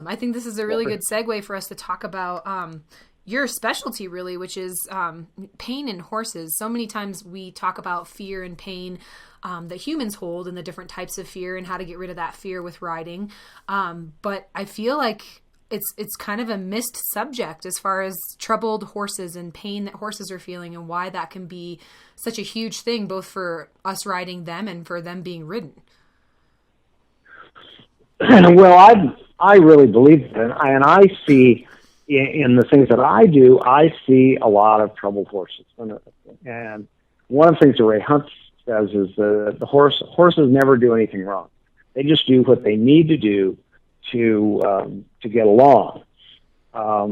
I think this is a really good segue for us to talk about your specialty, really, which is pain in horses. So many times we talk about fear and pain that humans hold and the different types of fear and how to get rid of that fear with riding. But I feel like it's kind of a missed subject as far as troubled horses and pain that horses are feeling and why that can be such a huge thing, both for us riding them and for them being ridden. Well, I really believe it, and I see in the things that I do, I see a lot of troubled horses. And one of the things that Ray Hunt says is the horses never do anything wrong. They just do what they need to do to get along. Now,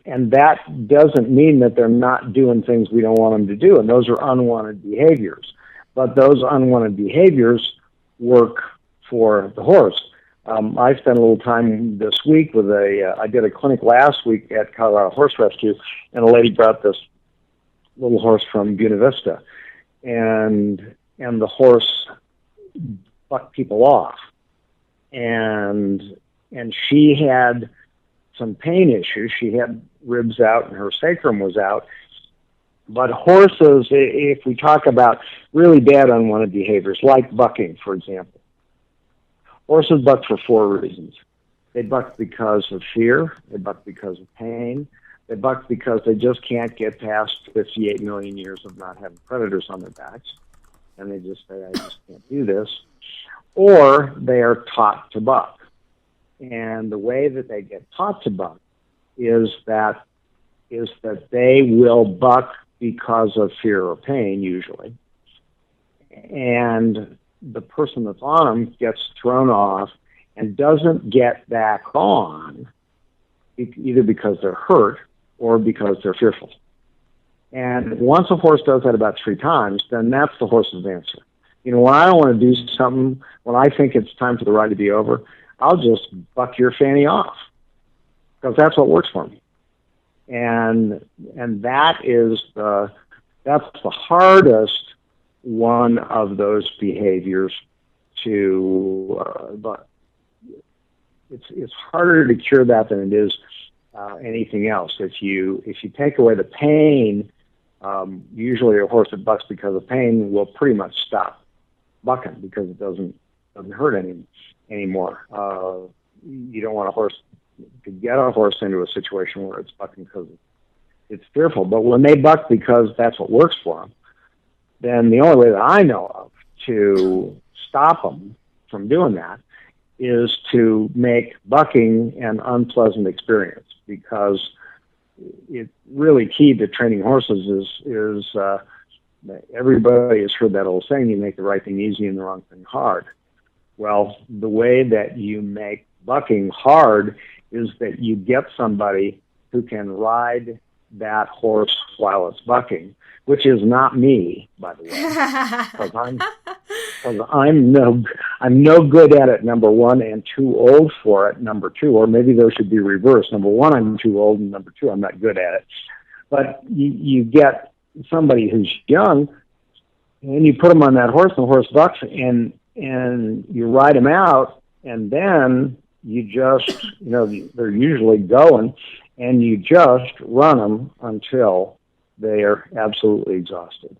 and that doesn't mean that they're not doing things we don't want them to do, and those are unwanted behaviors. But those unwanted behaviors work for the horse. I spent a little time this week with I did a clinic last week at Colorado Horse Rescue, and a lady brought this little horse from Buena Vista, and the horse bucked people off, and she had some pain issues. She had ribs out and her sacrum was out. But horses, if we talk about really bad unwanted behaviors, like bucking, for example, horses buck for 4 reasons. They buck because of fear. They buck because of pain. They buck because they just can't get past 58 million years of not having predators on their backs. And they just say, I just can't do this. Or they are taught to buck. And the way that they get taught to buck is that they will buck because of fear or pain, usually. And the person that's on them gets thrown off and doesn't get back on, either because they're hurt or because they're fearful. And once a horse does that about 3 times, then that's the horse's answer. You know, when I don't want to do something, when I think it's time for the ride to be over, I'll just buck your fanny off, because that's what works for me. And that's the hardest one of those behaviors but it's harder to cure that than it is anything else. If you take away the pain, usually a horse that bucks because of pain will pretty much stop bucking because it doesn't hurt anymore. You don't want a horse to get a horse into a situation where it's bucking because it's fearful. But when they buck because that's what works for them, then the only way that I know of to stop them from doing that is to make bucking an unpleasant experience, because it's really key to training horses is everybody has heard that old saying, you make the right thing easy and the wrong thing hard. Well, the way that you make bucking hard is that you get somebody who can ride that horse while it's bucking, which is not me, by the way, because I'm no good at it, number one, and too old for it, number two, or maybe those should be reversed. Number one, I'm too old, and number two, I'm not good at it. But you get somebody who's young, and you put them on that horse, and the horse bucks, and you ride them out, and then you just, they're usually going, and you just run them until they are absolutely exhausted.